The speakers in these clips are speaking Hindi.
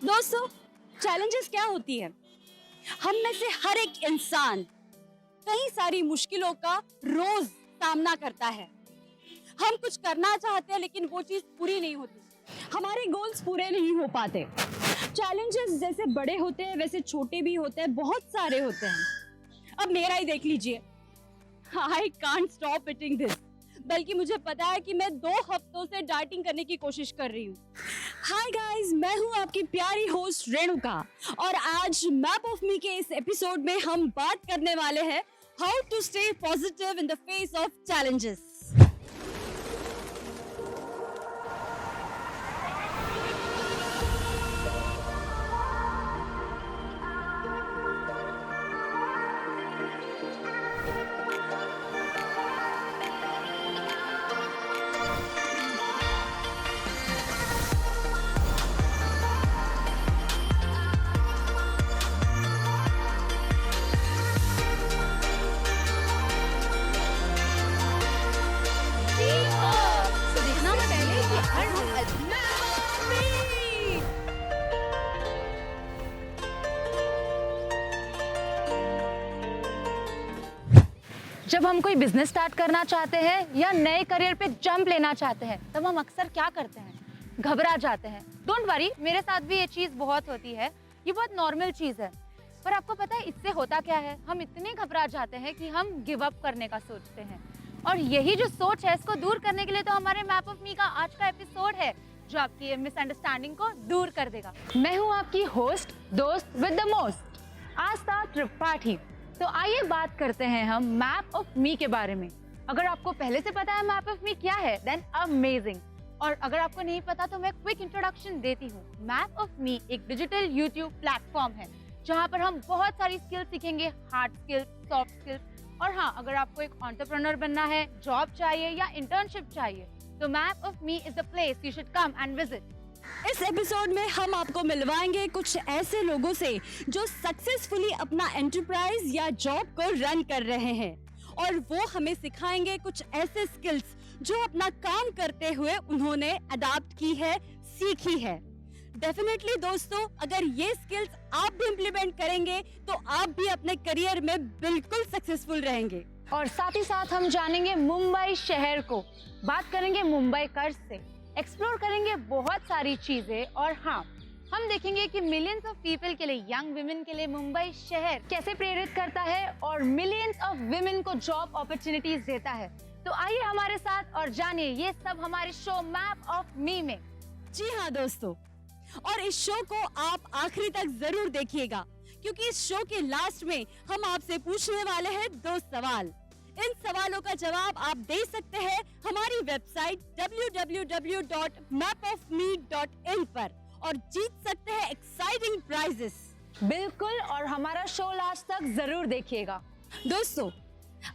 दोस्तों, चैलेंजेस क्या होती है? हम में से हर एक इंसान कई सारी मुश्किलों का रोज सामना करता है। हम कुछ करना चाहते हैं लेकिन वो चीज पूरी नहीं होती, हमारे गोल्स पूरे नहीं हो पाते। चैलेंजेस जैसे बड़े होते हैं वैसे छोटे भी होते हैं, बहुत सारे होते हैं। अब मेरा ही देख लीजिए, I can't stop eating this. बल्कि मुझे पता है कि मैं 2 हफ्तों से डाइटिंग करने की कोशिश कर रही हूँ। हाय गाइस, मैं हूँ आपकी प्यारी होस्ट रेणुका और आज मैप ऑफ मी के इस एपिसोड में हम बात करने वाले हैं how to stay positive in the face of challenges. देखना मैं पहले कि हर जब हम कोई बिजनेस स्टार्ट करना चाहते हैं या नए करियर पे जंप लेना चाहते हैं तब हम अक्सर क्या करते हैं, घबरा जाते हैं। डोंट वरी, मेरे साथ भी ये चीज़ बहुत होती है, ये बहुत नॉर्मल चीज़ है। पर आपको पता है इससे होता क्या है? हम इतने घबरा जाते हैं कि हम गिव अप करने का सोचते हैं। और यही जो सोच है इसको दूर करने के लिए तो हमारे मैप ऑफ मी का आज का एपिसोड है जो आपकी मिसअंडरस्टैंडिंग को दूर कर देगा। मैं हूँ आपकी होस्ट, दोस्त विद द मोस्ट, आस्था त्रिपाठी। तो आइए बात करते हैं हम मैप ऑफ मी के बारे में। अगर आपको पहले से पता है मैप ऑफ मी क्या है, देन अमेजिंग। और अगर आपको नहीं पता तो मैं क्विक इंट्रोडक्शन देती हूँ। मैप ऑफ मी एक डिजिटल यूट्यूब प्लेटफॉर्म है जहाँ पर हम बहुत सारी स्किल्स सीखेंगे, हार्ड स्किल्स, सॉफ्ट स्किल्स। और हाँ, अगर आपको एक एंटरप्रेन्योर बनना है, जॉब चाहिए या इंटर्नशिप चाहिए, तो map of me is the place you should come and visit. इस एपिसोड में हम आपको मिलवाएंगे कुछ ऐसे लोगों से जो सक्सेसफुली अपना एंटरप्राइज या जॉब को रन कर रहे हैं और वो हमें सिखाएंगे कुछ ऐसे स्किल्स जो अपना काम करते हुए उन्होंने अडॉप्ट की है, सीखी है। डेफिनेटली दोस्तों, अगर ये स्किल्स आप भी इम्प्लीमेंट करेंगे तो आप भी अपने करियर में बिल्कुल सक्सेसफुल रहेंगे। और साथ ही साथ हम जानेंगे मुंबई शहर को, बात करेंगे मुंबई कर्ज से, एक्सप्लोर करेंगे बहुत सारी चीजें। और हाँ, हम देखेंगे कि मिलियंस ऑफ पीपल के लिए, यंग विमेन के लिए मुंबई शहर कैसे प्रेरित करता है और मिलियंस ऑफ विमेन को जॉब अपॉर्चुनिटीज देता है। तो आइए हमारे साथ और जानिए ये सब हमारे शो मैप ऑफ मी में। जी हाँ दोस्तों, और इस शो को आप आखिरी तक जरूर देखिएगा क्योंकि इस शो के लास्ट में हम आपसे पूछने वाले हैं 2 सवाल। इन सवालों का जवाब आप दे सकते हैं हमारी वेबसाइट www.mapofme.in पर और जीत सकते हैं एक्साइटिंग प्राइजेस। बिल्कुल, और हमारा शो लास्ट तक जरूर देखिएगा। दोस्तों,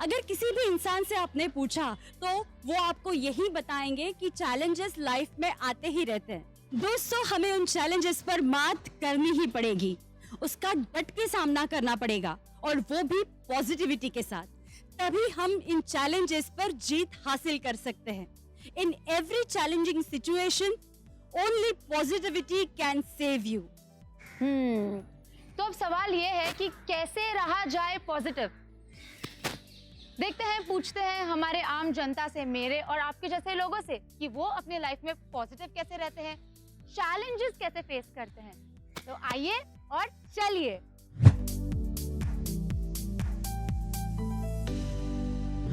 अगर किसी भी इंसान से आपने पूछा तो वो आपको यही बताएंगे कि चैलेंजेस लाइफ में आते ही रहते हैं। दोस्तों, हमें उन चैलेंजेस पर मात करनी ही पड़ेगी, उसका डट के सामना करना पड़ेगा और वो भी पॉजिटिविटी के साथ। तभी हम इन चैलेंजेस पर जीत हासिल कर सकते हैं। In every challenging situation only positivity can save you. तो अब सवाल ये है कि कैसे रहा जाए पॉजिटिव। देखते हैं, पूछते हैं हमारे आम जनता से, मेरे और आपके जैसे लोगों से, कि वो अपने लाइफ में पॉजिटिव कैसे रहते हैं, चैलेंजेस कैसे फेस करते हैं। तो आइए और चलिए।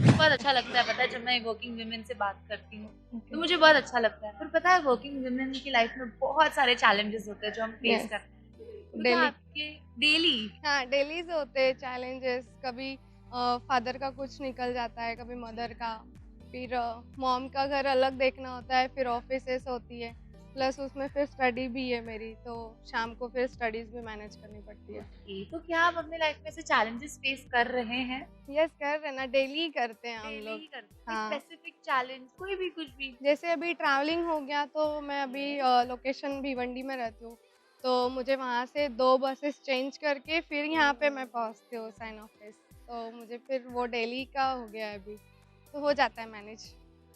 बहुत अच्छा लगता है, पता है, जब मैं वर्किंग वुमेन से बात करती हूँ तो मुझे बहुत अच्छा लगता है। पर पता है, वर्किंग वुमेन की लाइफ में बहुत सारे चैलेंजेस होते हैं जो हम फेस करते हैं। तो क्या डेली आपके डेली हाँ, डेलीज होते हैं चैलेंजेस। कभी फादर का कुछ निकल जाता है, कभी मदर का, फिर मॉम का घर अलग देखना होता है, फिर ऑफिसेस होती है, प्लस उसमें फिर स्टडी भी है मेरी, तो शाम को फिर स्टडीज भी मैनेज करनी पड़ती है। तो क्या आप अपने लाइफ में से चैलेंजेस फेस कर रहे हैं? यस, कर रहे ना, डेली ही करते हैं हम डेली लोग। ही करते हैं? हाँ। स्पेसिफिक चैलेंज, कोई भी, कुछ भी? जैसे अभी ट्रैवलिंग हो गया तो मैं अभी लोकेशन भिवंडी में रहती हूँ, तो मुझे वहाँ से 2 बसेस चेंज करके फिर यहाँ पे मैं पहुँचती हूँ साइन ऑफिस, तो मुझे फिर वो डेली का हो गया है अभी, तो हो जाता है मैनेज।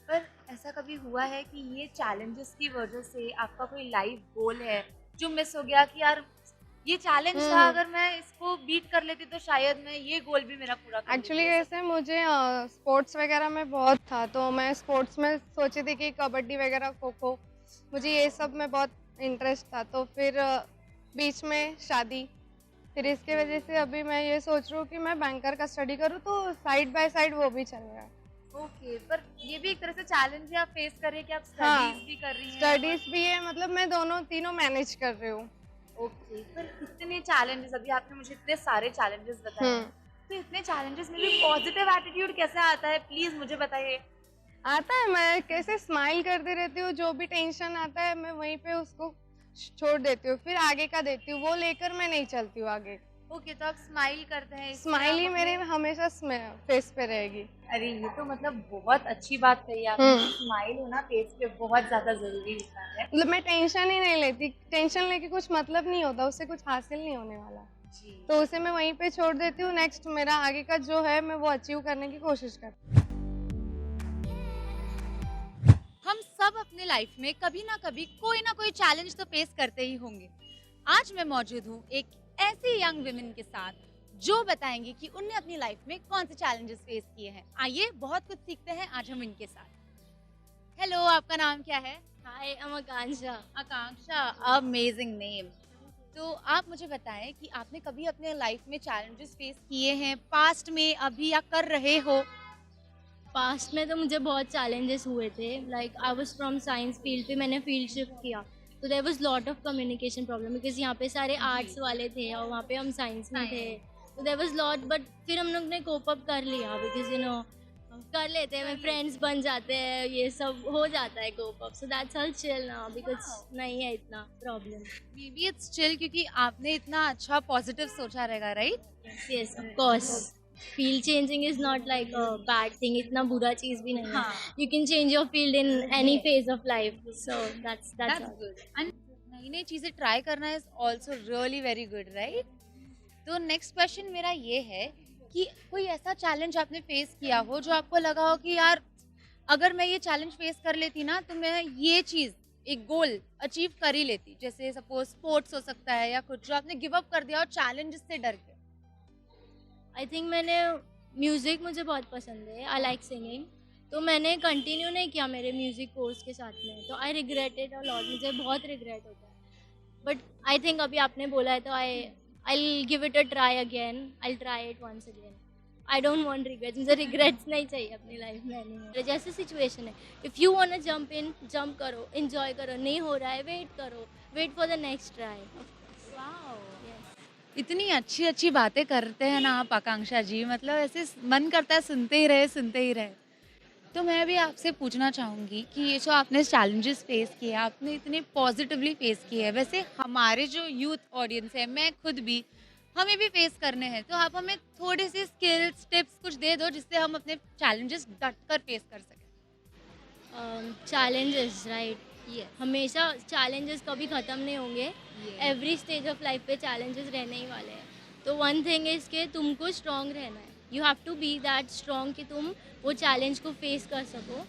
पर ऐसा कभी हुआ है कि ये चैलेंजेस की वजह से आपका कोई लाइफ गोल है जो मिस हो गया कि यार ये चैलेंज था, अगर मैं इसको बीट कर लेती तो शायद मैं ये गोल भी मेरा पूरा कर एक्चुअली लेती। ऐसे मुझे स्पोर्ट्स वगैरह में बहुत था, तो मैं स्पोर्ट्स में सोची थी कि कबड्डी वगैरह, खो खो, मुझे ये सब में बहुत इंटरेस्ट था। तो फिर बीच में शादी, फिर इसके वजह से अभी मैं ये सोच रही हूँ कि मैं बैंकर का स्टडी करूँ, तो साइड बाय साइड वो भी चल रहा है। ओके, पर ये भी एक तरह से चैलेंज है आप फेस कर रहे हैं कि आप हाँ, स्टडीज भी कर रही हैं। स्टडीज भी है, मतलब मैं दोनों तीनों मैनेज कर रही हूँ। ओके, पर इतने चैलेंजेस, अभी आपने मुझे इतने सारे चैलेंजेस बताए हैं, तो इतने चैलेंजेस में भी पॉजिटिव एटीट्यूड कैसे आता है, प्लीज मुझे बताइए। आता है, मैं कैसे स्माइल करती रहती हूँ, जो भी टेंशन आता है मैं वहीं पे उसको छोड़ देती हूँ, फिर आगे का देती हूँ, वो लेकर मैं नहीं चलती हूँ आगे। ओके, तो आप स्माइल करते हैं, इसलिए स्माइल आप ही मेरे अपने- हमेशा फेस पे रहेगी। अरे ये तो मतलब बहुत अच्छी बात कही आपने, स्माइल होना फेस पे बहुत ज्यादा जरूरी होता है। मतलब मैं टेंशन ही नहीं लेती, टेंशन लेके कुछ मतलब नहीं होता, उससे कुछ हासिल नहीं होने वाला, जी, तो उसे मैं वहीं पे छोड़ देती हूँ। नेक्स्ट मेरा आगे का जो है मैं वो अचीव करने की कोशिश करती हूँ। हम सब अपने लाइफ में कभी ना कोई चैलेंज तो फेस करते ही होंगे। आज मैं मौजूद हूँ एक ऐसी यंग वुमेन के साथ जो बताएंगी कि उनने अपनी लाइफ में कौन से चैलेंजेस फेस किए हैं। आइए बहुत कुछ सीखते हैं आज हम इनके साथ। हेलो, आपका नाम क्या है? हाय, I'm Akanksha. Akanksha, amazing name. तो आप मुझे बताएं कि आपने कभी अपने लाइफ में चैलेंजेस फेस किए हैं, पास्ट में, अभी या कर रहे हो? पास्ट में तो मुझे बहुत चैलेंजेस हुए थे। Like I was from science field, पे मैंने फील्ड शिफ्ट किया, तो there was lot of communication problem, because यहाँ पे सारे आर्ट्स वाले थे और वहाँ पे हम साइंस में थे, तो देयर वाज लॉट, बट फिर हम लोग ने कोप अप कर लिया, बिकॉज यू नो कर लेते हैं, फ्रेंड्स बन जाते हैं, ये सब हो जाता है cope up, so that's all chill now, because नहीं है इतना problem. Maybe it's chill क्योंकि आपने इतना अच्छा पॉजिटिव सोचा रहेगा, right? Yes, of course, field changing is not like a bad thing, इतना बुरा चीज भी नहीं है। You can change your field in any phase of life, so that's good. And नई नई चीजें ट्राई करना is also really very good, right? तो नेक्स्ट क्वेश्चन मेरा ये है कि कोई ऐसा चैलेंज आपने फेस किया हो जो आपको लगा हो कि यार अगर मैं ये चैलेंज फेस कर लेती ना तो मैं ये चीज, एक गोल अचीव कर ही लेती। जैसे सपोज स्पोर्ट्स हो सकता है या कुछ जो आपने गिव अप कर दिया और चैलेंज से डर के। आई थिंक मैंने म्यूज़िक, मुझे बहुत पसंद है, आई लाइक सिंगिंग, तो मैंने कंटिन्यू नहीं किया मेरे म्यूज़िक कोर्स के साथ में, तो आई रिग्रेटेड अ लॉट, मुझे बहुत रिग्रेट होता है, बट आई थिंक अभी आपने बोला है तो I give it a try again, I try it once again. I don't want regrets, मुझे रिग्रेट्स नहीं चाहिए अपनी लाइफ में anymore। जैसे सिचुएशन है, if you want jump in, jump करो, एंजॉय करो, नहीं हो रहा है वेट करो, wait for the next try. इतनी अच्छी अच्छी बातें करते हैं ना आप आकांक्षा जी, मतलब ऐसे मन करता है सुनते ही रहे सुनते ही रहे। तो मैं भी आपसे पूछना चाहूँगी कि ये जो आपने चैलेंजेस फेस किए, आपने इतने पॉजिटिवली फेस किए हैं, वैसे हमारे जो यूथ ऑडियंस है, मैं खुद भी, हमें भी फेस करने हैं, तो आप हमें थोड़ी सी स्किल्स टिप्स कुछ दे दो जिससे हम अपने चैलेंजेस डट कर फेस कर सकें। चैलेंजेस, राइट, ये हमेशा चैलेंजेस कभी ख़त्म नहीं होंगे, एवरी स्टेज ऑफ लाइफ पे चैलेंजेस रहने ही वाले हैं, तो वन थिंग इज़ कि तुमको स्ट्रॉन्ग रहना है, you have to be that strong कि तुम वो चैलेंज को फेस कर सको,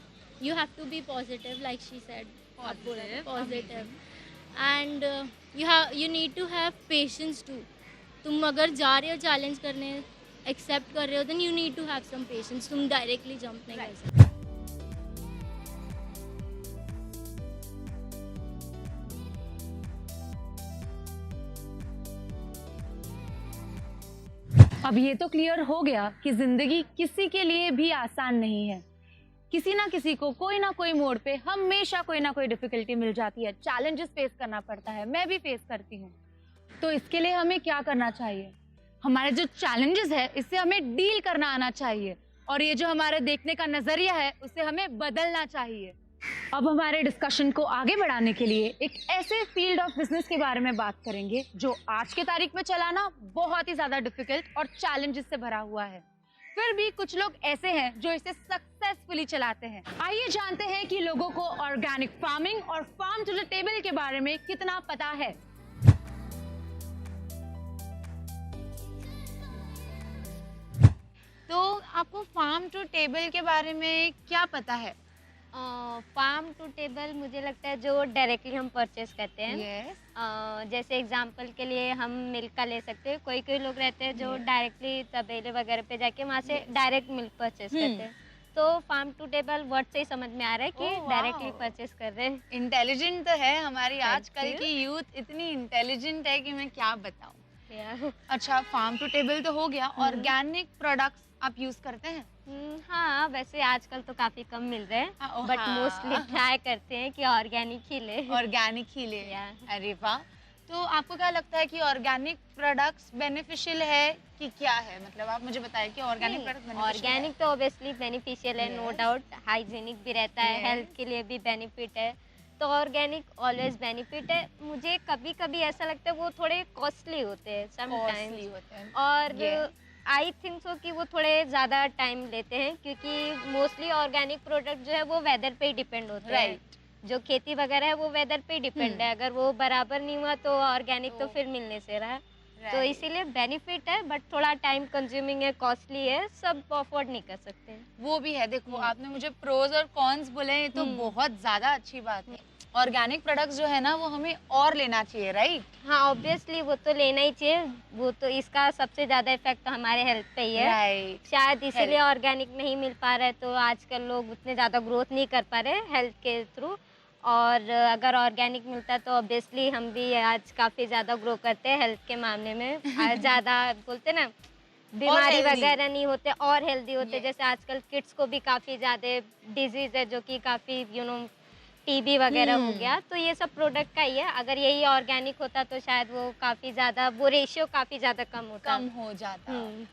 you have to be positive, like she said, positive, and you need to have patience too. तुम अगर जा रहे हो चैलेंज करने, एक्सेप्ट कर रहे हो, then you need to have some patience, तुम डायरेक्टली जंप नहीं कर सकते। अब ये तो क्लियर हो गया कि जिंदगी किसी के लिए भी आसान नहीं है। किसी ना किसी को कोई ना कोई मोड़ पे हमेशा कोई ना कोई डिफिकल्टी मिल जाती है, चैलेंजेस फेस करना पड़ता है, मैं भी फेस करती हूँ। तो इसके लिए हमें क्या करना चाहिए? हमारे जो चैलेंजेस है इससे हमें डील करना आना चाहिए, और ये जो हमारे देखने का नजरिया है उसे हमें बदलना चाहिए। अब हमारे डिस्कशन को आगे बढ़ाने के लिए एक ऐसे फील्ड ऑफ बिजनेस के बारे में बात करेंगे जो आज के तारीख में चलाना बहुत ही ज्यादा डिफिकल्ट और चैलेंजेस से भरा हुआ है, फिर भी कुछ लोग ऐसे हैं जो इसे सक्सेसफुली चलाते हैं। आइए जानते हैं कि लोगों को ऑर्गेनिक फार्मिंग और फार्म टू द टेबल के बारे में कितना पता है। तो आपको फार्म टू टेबल के बारे में क्या पता है? फार्म टू टेबल मुझे लगता है जो डायरेक्टली हम परचेस करते हैं। यस। जैसे एग्जांपल के लिए हम मिल्क का ले सकते हैं। कोई कोई लोग रहते हैं जो डायरेक्टली तबेले वगैरह पे जाके वहाँ से डायरेक्ट मिल्क परचेस करते हैं। तो फार्म टू टेबल वर्ड से ही समझ में आ रहा है कि Oh, डायरेक्टली wow. परचेस कर रहे हैं। इंटेलिजेंट तो है हमारी Thank आजकल you. की यूथ, इतनी इंटेलिजेंट है कि मैं क्या बताऊं। Yeah. अच्छा, फार्म टू टेबल तो हो गया, ऑर्गेनिक प्रोडक्ट्स आप यूज करते हैं? हाँ, वैसे आजकल तो काफ़ी कम मिल रहे हैं, हाँ, बट हाँ। मोस्टली ट्राई करते हैं कि ऑर्गेनिक ही ले। ऑर्गेनिक ही ले। Yeah. अरे वाह। तो आपको क्या लगता है कि ऑर्गेनिक प्रोडक्ट्स बेनिफिशियल है कि क्या है? मतलब आप मुझे बताएं कि ऑर्गेनिक प्रोडक्ट ऑर्गेनिक तो ऑब्वियसली बेनिफिशियल है, नो Yes. डाउट। हाइजीनिक भी रहता है, Yes. हेल्थ के लिए भी बेनिफिट है, तो ऑर्गेनिक ऑलवेज बेनिफिट है। मुझे कभी कभी ऐसा लगता है वो थोड़े कॉस्टली होते हैं समटाइम्स, होते हैं। और Yeah. आई थिंक सो कि वो थोड़े ज़्यादा टाइम लेते हैं, क्योंकि मोस्टली ऑर्गेनिक प्रोडक्ट जो है वो वेदर पे ही डिपेंड होते हैं। राइट। जो खेती वगैरह है वो वेदर पे ही डिपेंड है, अगर वो बराबर नहीं हुआ तो ऑर्गेनिक तो फिर मिलने से रहा। तो इसीलिए बेनिफिट है, बट थोड़ा टाइम कंज्यूमिंग है, कॉस्टली है, सब अफोर्ड नहीं कर सकते हैं। वो भी है। देखो, आपने मुझे प्रोज और कॉन्स बोले, ये तो बहुत ज्यादा अच्छी बात है। ऑर्गेनिक प्रोडक्ट्स जो है ना वो हमें और लेना चाहिए, राइट? हाँ, ऑब्वियसली वो तो लेना ही चाहिए, वो तो इसका सबसे ज़्यादा इफेक्ट तो हमारे हेल्थ पे ही है। राइट। शायद इसीलिए ऑर्गेनिक नहीं मिल पा रहा है, तो आजकल लोग उतने ज़्यादा ग्रोथ नहीं कर पा रहे हेल्थ के थ्रू। और अगर ऑर्गेनिक मिलता तो ऑब्वियसली हम भी आज काफ़ी ज़्यादा ग्रो करते हैं हेल्थ के मामले में। ज़्यादा बोलते ना, बीमारी healthy. वगैरह नहीं होते और हेल्दी होते। Yes. जैसे आजकल किड्स को भी काफ़ी ज़्यादा डिजीज़ है, जो कि काफ़ी टीबी वगैरह हो गया, तो ये सब प्रोडक्ट का ही है। अगर यही ऑर्गेनिक होता तो शायद वो काफ़ी ज़्यादा, वो रेशियो काफ़ी ज़्यादा कम होता। कम हो जाता। हम्म।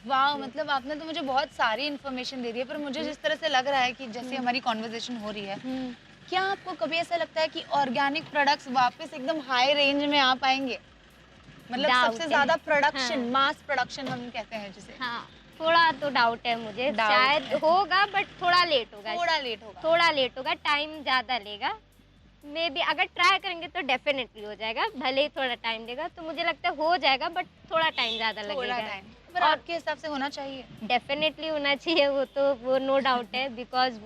वाह, मतलब आपने तो मुझे बहुत सारी इन्फॉर्मेशन दे दी है, पर मुझे जिस तरह से लग रहा है कि जैसे हमारी कॉन्वर्सेशन हो रही है, क्या आपको कभी ऐसा लगता है कि ऑर्गेनिक प्रोडक्ट्स वापस एकदम हाई रेंज में आ पाएंगे? मतलब Doubt सबसे है। ज्यादा प्रोडक्शन, हाँ। मास प्रोडक्शन हम कहते हैं जिसे, हाँ, थोड़ा तो डाउट है मुझे। Doubt शायद है। होगा, बट थोड़ा लेट होगा। थोड़ा लेट होगा। थोड़ा लेट होगा, टाइम ज़्यादा लेगा। मे बी अगर ट्राई करेंगे तो डेफिनेटली हो जाएगा, भले ही थोड़ा टाइम लेगा। तो मुझे लगता है हो जाएगा, बट थोड़ा टाइम ज़्यादा थोड़ा लगेगा। टाइम, पर और आपके हिसाब से होना चाहिए? डेफिनेटली होना चाहिए, वो नो डाउट है, बिकॉज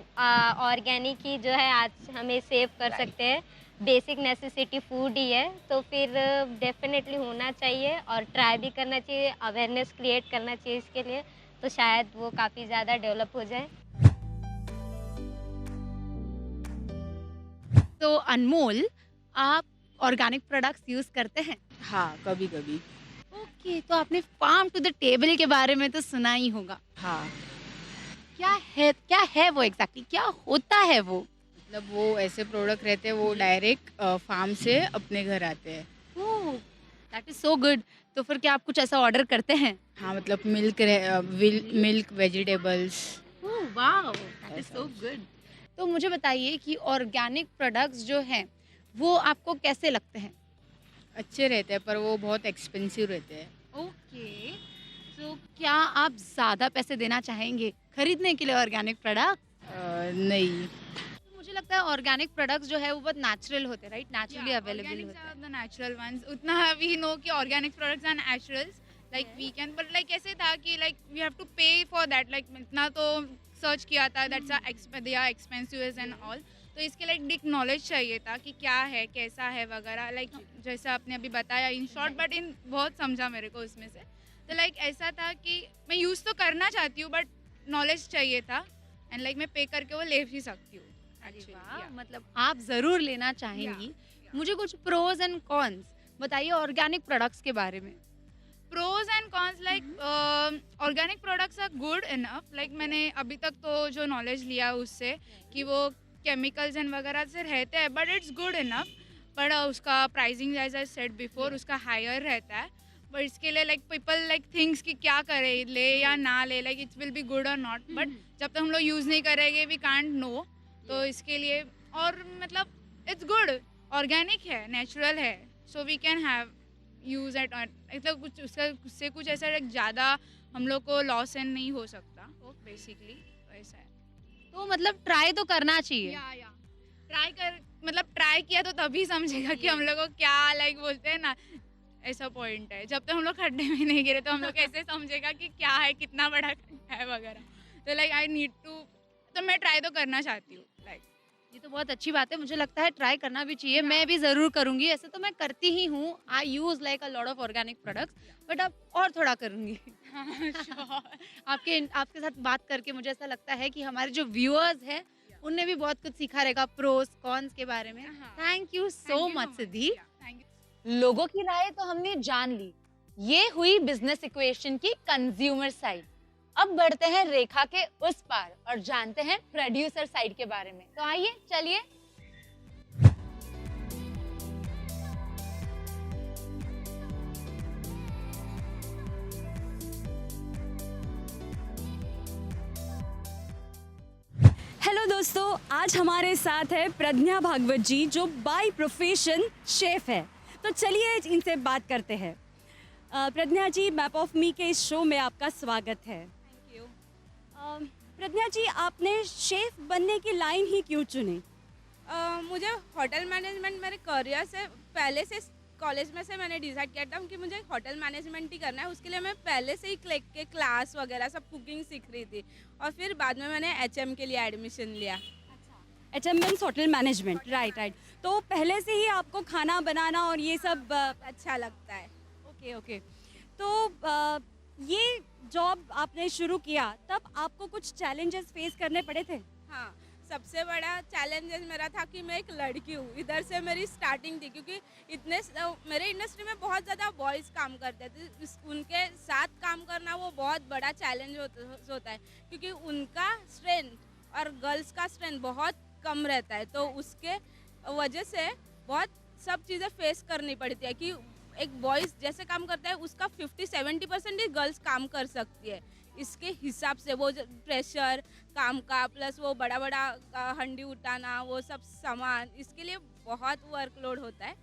ऑर्गेनिक ही जो है आज हमें सेव कर सकते हैं। बेसिक नेसेसिटी फूड ही है, तो फिर डेफिनेटली होना चाहिए और ट्राई भी करना चाहिए, अवेयरनेस क्रिएट करना चाहिए इसके लिए, तो शायद वो काफ़ी ज़्यादा डेवलप हो जाए। तो अनमोल, आप ऑर्गेनिक प्रोडक्ट्स यूज करते हैं? हाँ, कभी कभी। ओके, तो आपने फार्म टू द टेबल के बारे में तो सुना ही होगा। हाँ, क्या है वो एग्जैक्टली, क्या होता है वो? मतलब वो ऐसे प्रोडक्ट रहते हैं, वो डायरेक्ट फार्म से अपने घर आते हैं। ओह, दैट इज सो गुड। तो फिर क्या आप कुछ ऐसा ऑर्डर करते हैं? हाँ, मतलब milk, vegetables. Oh wow, that is so good. तो मुझे बताइए कि ऑर्गेनिक प्रोडक्ट्स जो हैं वो आपको कैसे लगते हैं? अच्छे रहते हैं, पर वो बहुत एक्सपेंसिव रहते हैं। ओके, तो क्या आप ज़्यादा पैसे देना चाहेंगे खरीदने के लिए ऑर्गेनिक प्रोडक्ट? नहीं। तो मुझे लगता है ऑर्गेनिक प्रोडक्ट्स जो है वो बहुत नेचुरल होते हैं, राइट? नेचुरली अवेलेबल होते हैं। the natural ones. उतना वी नो कि organic products are naturals. Like we can, but like ऐसे था कि like we have to pay for that. Like इतना तो सर्च किया था, they are expensive and all. तो इसके लिए एक नॉलेज चाहिए था कि क्या है, कैसा है वगैरह। लाइक जैसे आपने अभी बताया इन शॉर्ट, बट इन बहुत समझा मेरे को उसमें से। तो लाइक ऐसा था कि मैं यूज़ तो करना चाहती हूँ, बट नॉलेज चाहिए था, एंड लाइक मैं पे करके वो ले भी सकती हूँ। अरे वाह, मतलब आप ज़रूर लेना चाहेंगी। मुझे कुछ प्रोज एंड कॉन्स बताइए ऑर्गेनिक प्रोडक्ट्स के बारे में। Pros and cons, like organic products are good enough. Like मैंने अभी तक तो जो नॉलेज लिया उससे कि वो केमिकल्स एंड वगैरह से रहते हैं, but it's good enough. But उसका pricing as I said before उसका हायर रहता है। बट इसके लिए लाइक पीपल लाइक थिंग्स कि क्या करे, ले या ना ले, like it's will be good और नॉट। बट जब तक हम लोग यूज़ नहीं करेंगे वी कांट नो। तो इसके लिए, और मतलब इट्स गुड, ऑर्गेनिक है, नेचुरल है, so we can have use it, मतलब कुछ उससे कुछ ऐसा ज़्यादा हम लोग को लॉस एंड नहीं हो सकता बेसिकली। ऐसा है, तो मतलब ट्राई तो करना चाहिए। या ट्राई किया तो तभी समझेगा कि हम लोग को क्या, लाइक बोलते हैं ना, ऐसा पॉइंट है। जब तक हम लोग खड्डे में नहीं गिरे तो हम लोग कैसे समझेगा कि क्या है, कितना बड़ा खड्डा है वगैरह। तो लाइक आई नीड टू, तो मैं ट्राई तो करना चाहती हूँ। ये तो बहुत अच्छी बात है, मुझे लगता है ट्राई करना भी चाहिए, मैं भी ज़रूर करूँगी। ऐसे तो मैं करती ही हूँ, I use like a lot of organic products, but अब और थोड़ा करूँगी। आपके साथ बात करके मुझे ऐसा लगता है कि हमारे जो व्यूअर्स हैं उनने भी बहुत कुछ सीखा रहेगा प्रोस कॉन्स के बारे में। थैंक यू सो मच सिद्धि। लोगों की राय तो हमने जान ली, ये हुई बिजनेस इक्वेशन की कंज्यूमर साइड। अब बढ़ते हैं रेखा के उस पार और जानते हैं प्रोड्यूसर साइड के बारे में। तो आइए चलिए। हेलो दोस्तों, आज हमारे साथ है प्रज्ञा भागवत जी, जो बाय प्रोफेशन शेफ है। तो चलिए इनसे बात करते हैं। प्रज्ञा जी, मैप ऑफ मी के इस शो में आपका स्वागत है। Thank you. प्रज्ञा जी, आपने शेफ बनने की लाइन ही क्यों चुनी? मुझे होटल मैनेजमेंट मेरे करियर से पहले से कॉलेज में से मैंने डिसाइड किया था कि मुझे होटल मैनेजमेंट ही करना है। उसके लिए मैं पहले से ही के क्लास वगैरह सब कुकिंग सीख रही थी और फिर बाद में मैंने HM के लिए एडमिशन लिया। HM means hotel management, right. तो पहले से ही आपको खाना बनाना और ये सब अच्छा लगता है। ओके। तो ये जॉब आपने शुरू किया तब आपको कुछ चैलेंजेस फेस करने पड़े थे? हाँ, सबसे बड़ा चैलेंजेस मेरा था कि मैं एक लड़की हूँ। इधर से मेरी स्टार्टिंग थी क्योंकि मेरे इंडस्ट्री में बहुत ज़्यादा बॉयज़ काम करते थे। उनके साथ काम करना वो बहुत बड़ा चैलेंज होता है क्योंकि उनका स्ट्रेंथ और गर्ल्स का स्ट्रेंथ बहुत कम रहता है। तो उसके वजह से बहुत सब चीज़ें फेस करनी पड़ती है कि एक बॉयज़ जैसे काम करता है उसका 50-70% ही गर्ल्स काम कर सकती है। इसके हिसाब से वो प्रेशर काम का प्लस वो बड़ा हंडी उठाना, वो सब सामान, इसके लिए बहुत वर्कलोड होता है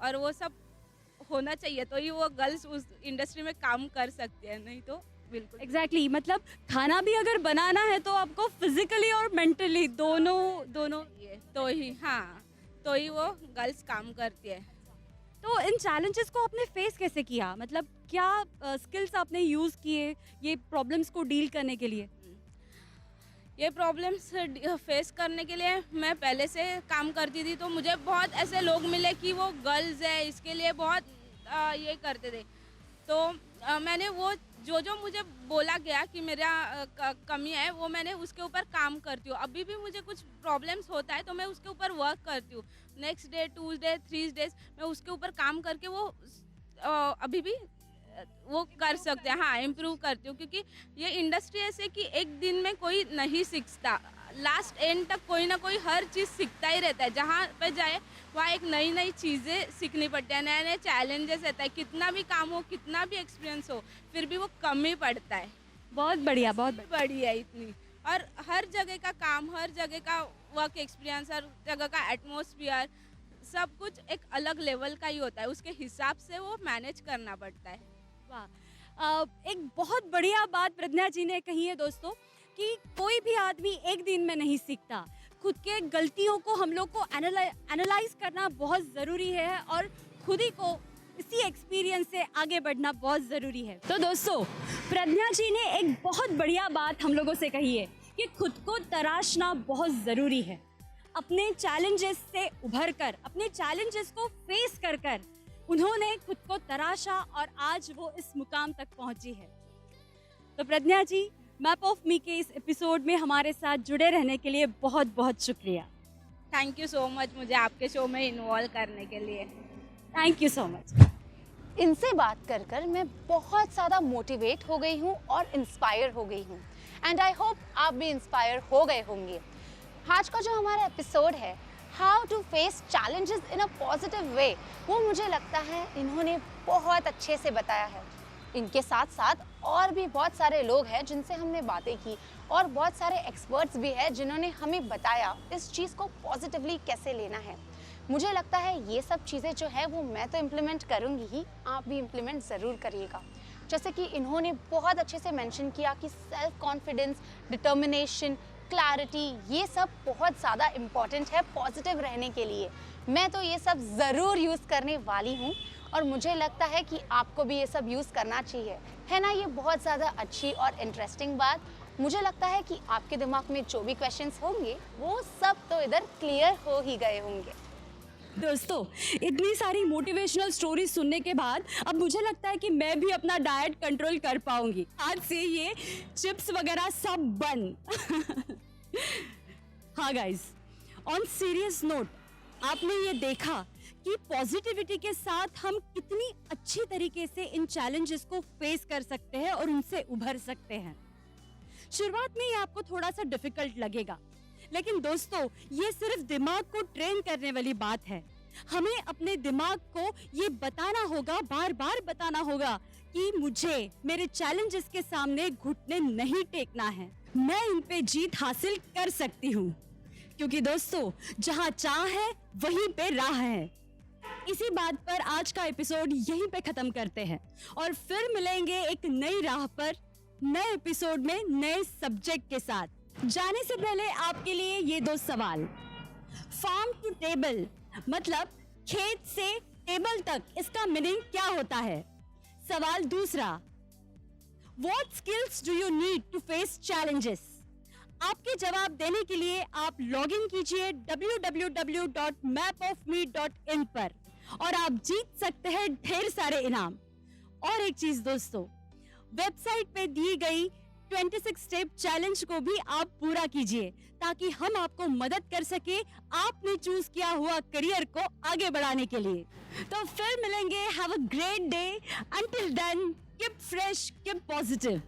और वो सब होना चाहिए तो ही वो गर्ल्स उस इंडस्ट्री में काम कर सकती है, नहीं तो बिल्कुल। एग्जैक्टली मतलब खाना भी अगर बनाना है तो आपको फिजिकली और मेंटली दोनों ये तो ही वो गर्ल्स काम करती है। तो इन चैलेंजेस को आपने फेस कैसे किया? मतलब क्या स्किल्स आपने यूज़ किए ये प्रॉब्लम्स को डील करने के लिए? ये प्रॉब्लम्स फेस करने के लिए मैं पहले से काम करती थी तो मुझे बहुत ऐसे लोग मिले कि वो गर्ल्स है इसके लिए बहुत ये करते थे। तो मैंने वो जो मुझे बोला गया कि मेरा कमी है वो मैंने उसके ऊपर काम करती हूँ। अभी भी मुझे कुछ प्रॉब्लम्स होता है तो मैं उसके ऊपर वर्क करती हूँ। नेक्स्ट डे, 2 डे, 3 डेज मैं उसके ऊपर काम करके वो अभी भी वो कर सकते हैं। हाँ, इम्प्रूव करती हूँ क्योंकि ये इंडस्ट्री ऐसे कि एक दिन में कोई नहीं सीखता, लास्ट एंड तक कोई ना कोई हर चीज़ सीखता ही रहता है। जहाँ पे जाए वहाँ एक नई चीज़ें सीखनी पड़ती है, नए चैलेंजेस रहता है। कितना भी काम हो, कितना भी एक्सपीरियंस हो, फिर भी वो कम ही पड़ता है। बहुत बढ़िया इतनी। और हर जगह का काम, हर जगह का वर्क एक्सपीरियंस, हर जगह का एटमॉस्फेयर, सब कुछ एक अलग लेवल का ही होता है। उसके हिसाब से वो मैनेज करना पड़ता है। वाह, एक बहुत बढ़िया बात प्रज्ञा जी ने कही है दोस्तों कि कोई भी आदमी एक दिन में नहीं सीखता। खुद के गलतियों को हम लोग को एनालाइज करना बहुत ज़रूरी है और खुद ही को इसी एक्सपीरियंस से आगे बढ़ना बहुत ज़रूरी है। तो दोस्तों, प्रज्ञा जी ने एक बहुत बढ़िया बात हम लोगों से कही है कि खुद को तराशना बहुत ज़रूरी है। अपने चैलेंजेस से उभर कर, अपने चैलेंजेस को फेस कर उन्होंने खुद को तराशा और आज वो इस मुकाम तक पहुंची है। तो प्रज्ञा जी, मैप ऑफ मी के इस एपिसोड में हमारे साथ जुड़े रहने के लिए बहुत बहुत शुक्रिया। थैंक यू सो मच मुझे आपके शो में इन्वॉल्व करने के लिए। Thank you so much. इनसे बात कर मैं बहुत ज़्यादा मोटिवेट हो गई हूँ और इंस्पायर हो गई हूँ एंड आई होप आप भी इंस्पायर हो गए होंगे। आज का जो हमारा एपिसोड है how to face challenges in a positive way, वो मुझे लगता है इन्होंने बहुत अच्छे से बताया है। इनके साथ साथ और भी बहुत सारे लोग हैं जिनसे हमने बातें की और बहुत सारे एक्सपर्ट्स भी हैं जिन्होंने हमें बताया इस चीज़ को पॉजिटिवली कैसे लेना है। मुझे लगता है ये सब चीज़ें जो है वो मैं तो इम्प्लीमेंट करूँगी ही, आप भी इम्प्लीमेंट ज़रूर करिएगा। जैसे कि इन्होंने बहुत अच्छे से मेंशन किया कि सेल्फ कॉन्फिडेंस, डिटर्मिनेशन, क्लैरिटी, ये सब बहुत ज़्यादा इम्पॉर्टेंट है पॉजिटिव रहने के लिए। मैं तो ये सब ज़रूर यूज़ करने वाली हूँ और मुझे लगता है कि आपको भी ये सब यूज़ करना चाहिए, है ना। ये बहुत ज़्यादा अच्छी और इंटरेस्टिंग बात। मुझे लगता है कि आपके दिमाग में जो भी क्वेश्चंस होंगे वो सब तो इधर क्लियर हो ही गए होंगे। दोस्तों, इतनी सारी मोटिवेशनल स्टोरी सुनने के बाद अब मुझे लगता है कि मैं भी अपना डाइट कंट्रोल कर पाऊंगी। आज से ये चिप्स वगैरह सब बंद। हाँ गाइस, ऑन सीरियस नोट, आपने ये देखा कि पॉजिटिविटी के साथ हम कितनी अच्छी तरीके से इन चैलेंजेस को फेस कर सकते हैं और उनसे उभर सकते हैं। शुरुआत में ये आपको थोड़ा सा डिफिकल्ट लगेगा, लेकिन दोस्तों ये सिर्फ दिमाग को ट्रेन करने वाली बात है। हमें अपने दिमाग को ये बताना होगा, बार बार बताना होगा कि मुझे मेरे चैलेंजेस के सामने घुटने नहीं टेकना है, मैं इन पे जीत हासिल कर सकती हूँ। क्योंकि दोस्तों, जहाँ चाह है वहीं पे राह है। इसी बात पर आज का एपिसोड यहीं पे खत्म करते हैं और फिर मिलेंगे एक नई राह पर, नए एपिसोड में नए सब्जेक्ट के साथ। जाने से पहले आपके लिए ये 2 सवाल। फार्म टू टेबल मतलब खेत से टेबल तक, इसका मीनिंग क्या होता है? सवाल दूसरा, what skills do you need to face challenges? आपके जवाब देने के लिए आप लॉग इन कीजिए www.mapofme.in पर और आप जीत सकते हैं ढेर सारे इनाम। और एक चीज दोस्तों, वेबसाइट पे दी गई 26 स्टेप चैलेंज को भी आप पूरा कीजिए ताकि हम आपको मदद कर सके आपने चूज किया हुआ करियर को आगे बढ़ाने के लिए। तो फिर मिलेंगे। Have a great day. Until then, keep fresh, keep positive.